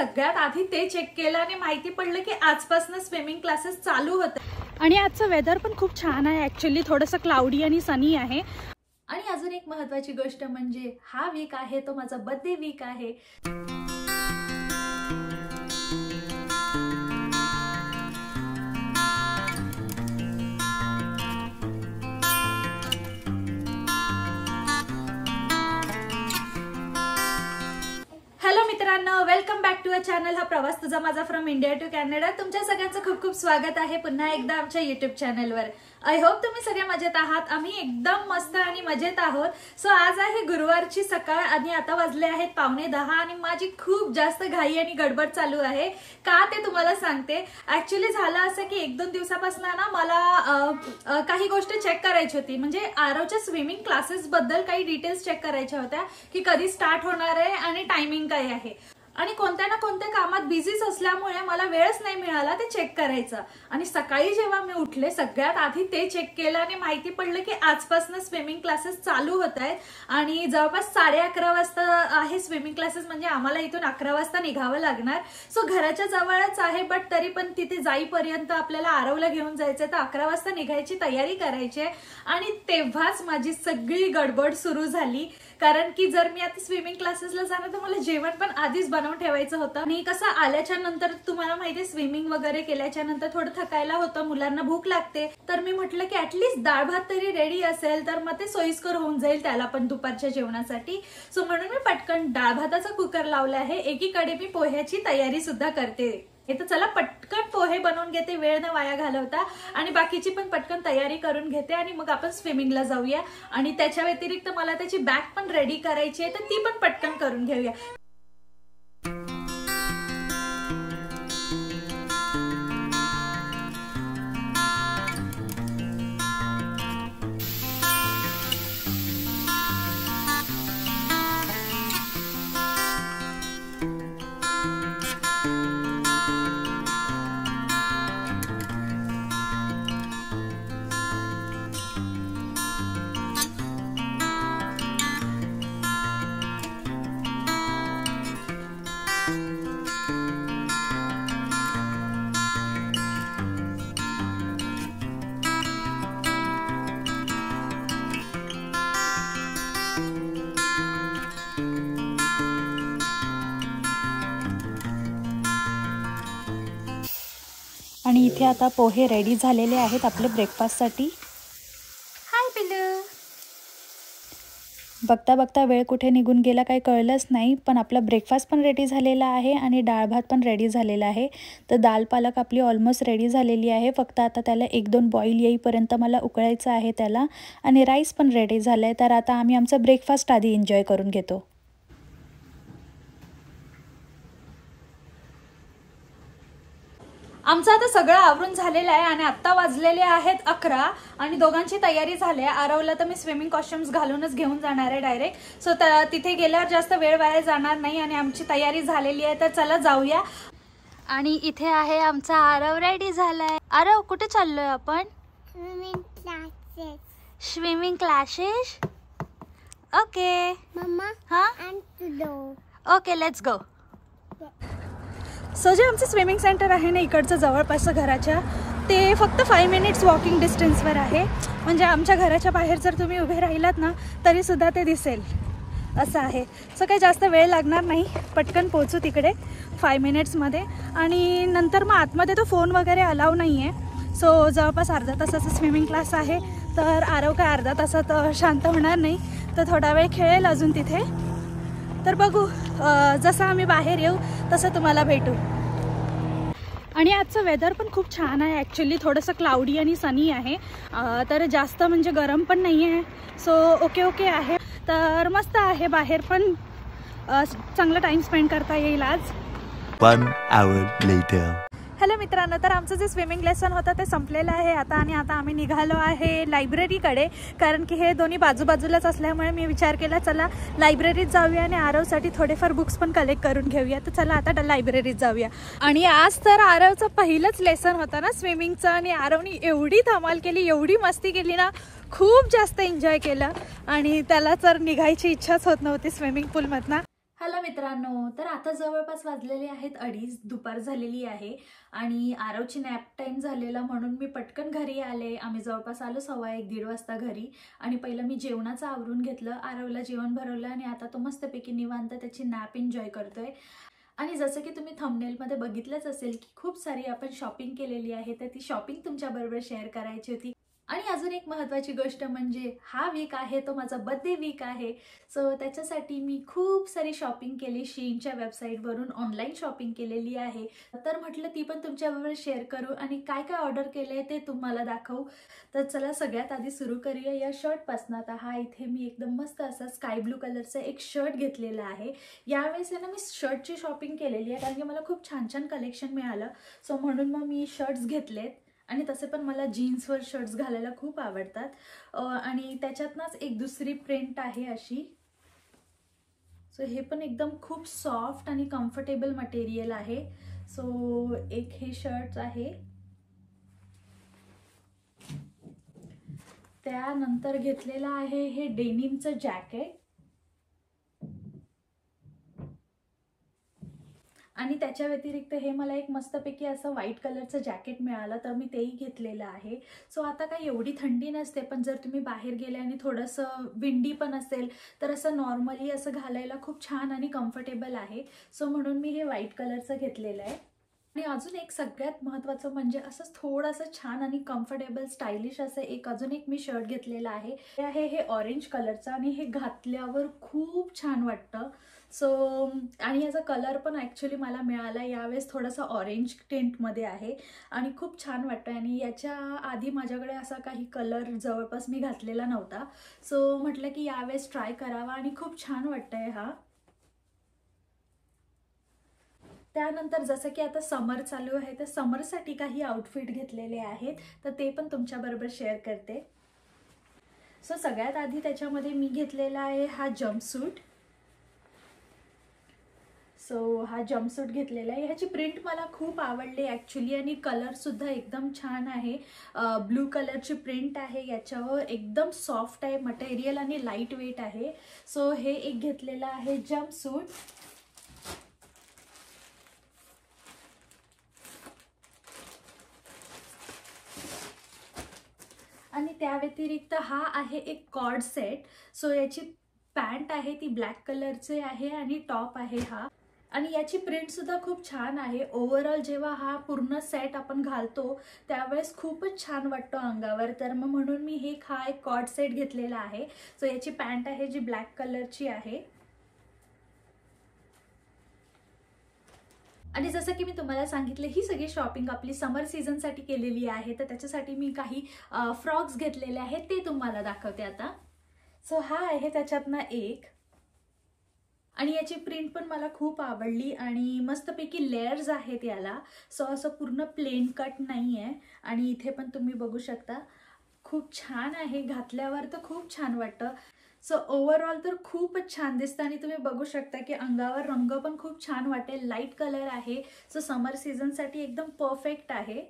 सगळ्यात आधी ते चेक केलं आणि माहिती पडलं की आजपासून स्विमिंग क्लासेस चालू होते। आणि आजचं वेदर पण खूप छान आहे, ॲक्च्युली थोडंसं क्लाउडी आणि सनी आहे। आणि अजून एक महत्त्वाची गोष्ट म्हणजे हा वीक आहे तो माझा बर्थडे वीक आहे। हॅलो मित्रांनो, welcome back to a channel. हा प्रवास तुझा माझा फ्रॉम इंडिया टू कॅनडा। तुमच्या सगळ्यांचं खूप खूप स्वागत आहे पुन्हा एकदा आमच्या यूट्यूब चॅनलवर। आय होप तुम्ही सगळे मजेत आहात। आम्ही एकदम मस्त आणि मजेत आहोत। सो आज आहे गुरुवारची सकाळ आणि आता वाजले आहेत 9:15 आणि माझी खूप जास्त घाई आणि गडबड चालू आहे। का ते तुम्हाला सांगते। ऍक्च्युली झालं असं की 1-2 दिवसापासून ना मला काही गोष्टी चेक करायची होती, म्हणजे आरवच्या स्विमिंग क्लासेस बद्दल काही डिटेल्स चेक करायच्या होत्या की कधी स्टार्ट होणार आहे आणि टायमिंग काय आहे। आणि कोणत्या ना कोणत्या कामात बिझीच असल्यामुळे मला वेळच नाही मिळाला ते चेक करायचं। आणि सकाळी जेव्हा मी उठले सगळ्यात आधी ते चेक केलं आणि माहिती पडलं की आजपासून स्विमिंग क्लासेस चालू होत आहेत आणि जवळपास 11:30 वाजता आहे स्विमिंग क्लासेस, म्हणजे आम्हाला इथून 11 वाजता निघावं लागणार। सो घराच्या जवळच आहे, बट तरी पण तिथे जाईपर्यंत आपल्याला आरवला घेऊन जायचं, तर 11 वाजता निघायची तयारी करायची आहे। आणि तेव्हाच माझी सगळी गडबड सुरू झाली, कारण की जर मी आता स्विमिंग क्लासेसला जाणार तर मला जेवण पण आधीच बनवून ठेवायचं होतं। आणि कसं आल्याच्या नंतर तुम्हाला माहिती स्विमिंग वगैरे केल्याच्या नंतर थोडं थकायला होतं, मुलांना भूक लागते, तर मी म्हटलं की ऍटलीस्ट डाळ भात तरी रेडी असेल तर मग ते सोयीस्कर होऊन जाईल त्याला पण दुपारच्या जेवणासाठी। सो म्हणून मी पटकन डाळ भाताचा कुकर लावला आहे। एकीकडे मी पोह्याची तयारी सुद्धा करते। तर चला पटकन पोहे बनवून घेते, वेळ न वाया घालवता, आणि बाकीची पण पटकन तयारी करून घेते आणि मग आपण स्विमिंगला जाऊया। आणि त्याच्या व्यतिरिक्त मला त्याची बॅग पण रेडी करायची आहे, तर ती पण पटकन करून घेऊया। आणि इथे आता पोहे रेडी झालेले आहेत आपले ब्रेकफास्टसाठी। हाय पिल्लू। बघता बघता वेळ कुठे निघून गेला काही कळलंच नाही, पण आपला ब्रेकफास्ट पण रेडी झालेला आहे आणि डाळ भात पण रेडी झालेला आहे। तर दाल पालक आपली ऑलमोस्ट रेडी झालेली आहे, फक्त आता त्याला 1-2 बॉईल येईपर्यंत मला उकळायचं आहे त्याला। आणि राईस पण रेडी झालं आहे, तर आता आम्ही आमचा ब्रेकफास्ट आधी एन्जॉय करून घेतो। आमचं आता सगळं आवरून झालेलं आहे आणि आता वाजलेले आहेत 11 आणि दोघांची तयारी झाली आहे। आरवला तर मी स्विमिंग कॉस्ट्युम्स घालूनच घेऊन जाणार आहे डायरेक्ट। सो तिथे गेल्यावर जास्त वेळ वाया जाणार नाही आणि आमची तयारी झालेली आहे, तर चला जाऊया। आणि इथे आहे आमचा आरव रेडी झालाय। आरव कुठे चाललोय आपण? Swimming classes. Swimming classes, okay mamma हाँ and Tudo। Okay let's go. So जे आमचं स्विमिंग सेंटर आहे ना इकडचं जवळपासचं घराच्या, ते फक्त 5 मिनिट्स वॉकिंग डिस्टन्सवर आहे। म्हणजे आमच्या घराच्या बाहेर जर तुम्ही उभे राहिलात ना तरीसुद्धा ते दिसेल असं आहे। सो काही जास्त वेळ लागणार नाही, पटकन पोहोचू तिकडे 5 मिनिट्समध्ये। आणि नंतर मग आतमध्ये तो फोन वगैरे अलाव नाही आहे। सो जवळपास अर्धा तासाचा स्विमिंग क्लास आहे, तर आरव काय अर्धा तासात शांत होणार नाही, तर थोडा वेळ खेळेल अजून तिथे। तर बघू जसं आम्ही बाहेर येऊ तसं तुम्हाला भेटू। आणि आजचं वेदर पण खूप छान आहे, ॲक्च्युली थोडंसं क्लाउडी आणि सनी आहे, तर जास्त म्हणजे गरम पण नाही आहे। सो ओके आहे, तर मस्त आहे, बाहेर पण चांगला टाइम स्पेंड करता येईल आज। 1 hour later। हॅलो मित्रांनो, तर आमचं जे स्विमिंग लेसन होतं ते संपलेलं आहे आता। आणि आता आम्ही निघालो आहे लायब्ररीकडे, कारण की हे दोन्ही बाजूबाजूलाच असल्यामुळे मी विचार केला चला लायब्ररीत जाऊया आणि आरवसाठी थोडेफार बुक्स पण कलेक्ट करून घेऊया। तर चला आता लायब्ररीत जाऊया। आणि आज तर आरवचं पहिलंच लेसन होतं ना स्विमिंगचं, आणि आरवनी एवढी धमाल केली, एवढी मस्ती केली ना, खूप जास्त एन्जॉय केलं। आणि त्याला तर निघायची इच्छाच होत नव्हती स्विमिंग पूलमधनं। हॅलो मित्रांनो, तर आता जवळपास वाजलेले आहेत 2:30, दुपार झालेली आहे आणि आरवची नॅप टाइम झालेला म्हणून मी पटकन घरी आले. आम्ही जवळपास आलो 1:15-1:30 वाजता घरी आणि पहिलं मी जेवणाचं आवरून घेतलं, आरवला जेवण भरवलं आणि आता तो मस्तपैकी निवांत त्याची नॅप एन्जॉय करतोय. आणि जसं की तुम्ही थंबनेलमध्ये बघितलंच असेल की खूप सारी आपण शॉपिंग केलेली आहे, तर ती शॉपिंग तुमच्याबरोबर शेअर करायची होती. आणि अजून एक महत्त्वाची गोष्ट म्हणजे हा वीक आहे तो माझा बर्थडे वीक आहे. सो त्याच्यासाठी मी खूप सारी शॉपिंग केली, शीनच्या वेबसाईटवरून ऑनलाईन शॉपिंग केलेली आहे. तर म्हटलं ती पण तुमच्याबरोबर शेअर करू आणि काय काय ऑर्डर केले ते तुम्हाला दाखवू. तर चला सगळ्यात आधी सुरू करूया या शर्टपासून. आता हा इथे मी एकदम मस्त असा स्काय ब्लू कलरचा एक शर्ट घेतलेला आहे. यावेळेस ना मी शर्टची शॉपिंग केलेली आहे कारण की मला खूप छान छान कलेक्शन मिळालं. सो म्हणून मग मी शर्ट्स घेतलेत आणि तसे पण मला जीन्सवर शर्ट्स घालायला खूप आवडतात. आणि त्याच्यातनंच एक दुसरी प्रिंट आहे अशी. सो हे पण एकदम खूप सॉफ्ट आणि कम्फर्टेबल मटेरियल आहे. सो एक हे शर्ट आहे. त्यानंतर घेतलेलं आहे हे डेनिमचं जॅकेट आणि त्याच्या व्यतिरिक्त हे मला एक मस्तपैकी असं व्हाईट कलरचं जॅकेट मिळालं तर मी तेही घेतलेलं आहे. सो आता काही एवढी थंडी नसते, पण जर तुम्ही बाहेर गेले आणि थोडंसं विंडी पण असेल तर असं नॉर्मली असं घालायला खूप छान आणि कम्फर्टेबल आहे. सो म्हणून मी हे व्हाईट कलरचं घेतलेलं आहे. आणि अजून एक सगळ्यात महत्त्वाचं म्हणजे असं थोडंसं छान आणि कम्फर्टेबल स्टायलिश असं अजून एक मी शर्ट घेतलेलं आहे. ते आहे हे ऑरेंज कलरचं आणि हे घातल्यावर खूप छान वाटतं. सो आणि याचा कलर पण ॲक्च्युली मला मिळाला यावेळेस थोडासा ऑरेंज टिंटमध्ये आहे आणि खूप छान वाटतं. आणि याच्या आधी माझ्याकडे असा काही कलर जवळपास मी घातलेला नव्हता. सो म्हटलं की यावेळेस ट्राय करावा आणि खूप छान वाटतंय हा. त्यानंतर जसं की आता समर चालू आहे तर समरसाठी काही आउटफिट घेतलेले आहेत तर ते पण तुमच्याबरोबर शेअर करते. सो सगळ्यात आधी त्याच्यामध्ये मी घेतलेला आहे हा जम्पसूट. सो हा जम्पसूट घेतलेला आहे. ह्याची प्रिंट मला खूप आवडली ॲक्च्युली आणि कलरसुद्धा एकदम छान आहे. ब्लू कलरची प्रिंट आहे याच्यावर, एकदम सॉफ्ट आहे मटेरियल आणि लाईट वेट आहे. सो हे एक घेतलेलं आहे जम्पसूट. आणि त्या व्यतिरिक्त हा आहे एक कॉर्ड सेट. सो याची पॅन्ट आहे ती ब्लॅक कलरचे आहे आणि टॉप आहे हा. आणि याची प्रिंटसुद्धा खूप छान आहे. ओव्हरऑल जेव्हा हा पूर्ण सेट आपण घालतो त्यावेळेस खूपच छान वाटतो अंगावर. तर मग म्हणून मी हा एक कॉर्ड सेट घेतलेला आहे. सो याची पॅन्ट आहे जी ब्लॅक कलरची आहे. आणि जसं की मी तुम्हाला सांगितलं ही सगळी शॉपिंग आपली समर सीझनसाठी केलेली आहे. तर त्याच्यासाठी मी काही फ्रॉक्स घेतलेले आहेत ते तुम्हाला दाखवते आता. सो हा आहे त्याच्यातनं एक आणि याची प्रिंट पण मला खूप आवडली आणि मस्तपैकी लेयर्स आहेत याला. सो असं पूर्ण प्लेन कट नाही आहे आणि इथे पण तुम्ही बघू शकता खूप छान आहे. घातल्यावर तर खूप छान वाटतं. सो ओव्हरऑल तर खूपच छान दिसतं आणि तुम्ही बघू शकता की अंगावर रंग पण खूप छान वाटेल. लाईट कलर आहे. सो समर सीझनसाठी एकदम परफेक्ट आहे.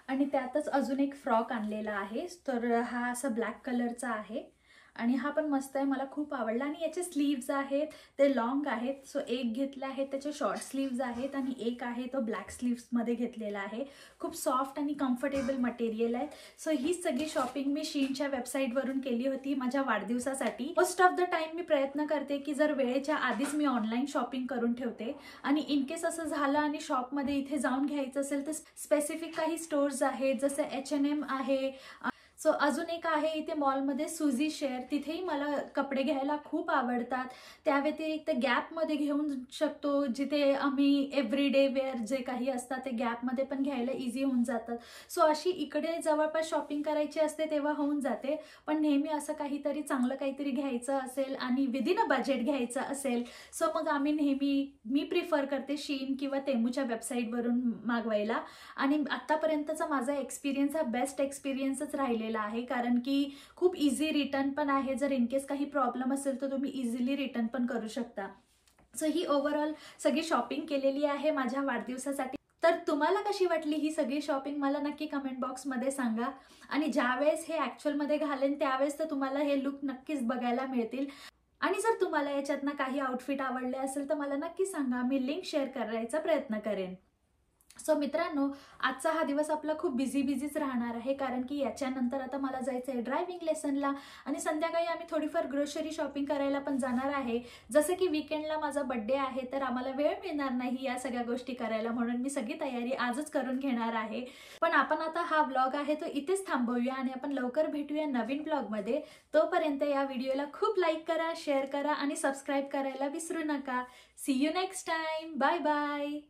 आणि त्यातच अजून एक फ्रॉक आणलेला आहे. तर हा असा ब्लॅक कलरचा आहे आणि हा पण मस्त आहे, मला खूप आवडला. आणि याचे स्लीव्ज आहेत ते लॉंग आहेत. सो एक घेतला आहे त्याचे शॉर्ट स्लीव्ज आहेत आणि एक आहे तो ब्लॅक स्लीव्समध्ये घेतलेला आहे. खूप सॉफ्ट आणि कम्फर्टेबल मटेरियल आहे. सो ही सगळी शॉपिंग मी शीनच्या वेबसाईटवरून केली होती माझ्या वाढदिवसासाठी. मोस्ट ऑफ द टाइम मी प्रयत्न करते की जर वेळेच्या आधीच मी ऑनलाईन शॉपिंग करून ठेवते आणि इनकेस असं झालं आणि शॉपमध्ये इथे जाऊन घ्यायचं असेल तर स्पेसिफिक काही स्टोर्स आहेत जसे H&M आहे. सो अजून एक आहे इथे मॉलमध्ये सुझी शेअर, तिथेही मला कपडे घ्यायला खूप आवडतात. त्या व्यतिरिक्त गॅपमध्ये घेऊन शकतो जिथे आम्ही एव्हरीडे वेअर जे काही असतात ते गॅपमध्ये पण घ्यायला इझी होऊन जातात. सो अशी इकडे जवळपास शॉपिंग करायची असते तेव्हा होऊन जाते. पण नेहमी असं काहीतरी चांगलं काहीतरी घ्यायचं असेल आणि विदिन अ बजेट घ्यायचं असेल सो मग आम्ही मी प्रिफर करते शीन किंवा तेमूच्या वेबसाईटवरून मागवायला. आणि आत्तापर्यंतचा माझा एक्सपिरियन्स हा बेस्ट एक्सपिरियन्सच राहिलेला आहे कारण की खूप इझी रिटर्न पण आहे. जर इनकेस काही प्रॉब्लेम असेल तर तुम्ही इझिली रिटर्न पण करू शकता. सो ही ओव्हरऑल सगळी शॉपिंग केलेली आहे माझ्या वाढदिवसासाठी. तर तुम्हाला कशी वाटली ही सगळी शॉपिंग मला नक्की कमेंट बॉक्समध्ये सांगा. आणि ज्यावेळेस हे ॲक्च्युअलमध्ये घालेन त्यावेळेस तर तुम्हाला हे लुक नक्कीच बघायला मिळतील. आणि जर तुम्हाला याच्यातनं काही आउटफिट आवडले असेल तर मला नक्की सांगा, मी लिंक शेअर करायचा प्रयत्न करेन. सो मित्रांनो, आजचा हा दिवस आपला खूप बिझीच राहणार आहे, कारण की याच्यानंतर आता मला जायचं आहे ड्रायव्हिंग लेसनला आणि संध्याकाळी आम्ही थोडीफार ग्रोसरी शॉपिंग करायला पण जाणार आहे. जसं की वीकेंडला माझा बड्डे आहे तर आम्हाला वेळ मिळणार नाही या सगळ्या गोष्टी करायला, म्हणून मी सगळी तयारी आजच करून घेणार आहे. पण आपण आता हा व्लॉग आहे तो इथेच थांबवूया आणि आपण लवकर भेटूया नवीन व्लॉगमध्ये. तोपर्यंत या व्हिडिओला खूप लाईक करा, शेअर करा आणि सबस्क्राईब करायला विसरू नका. See you next time. Bye bye.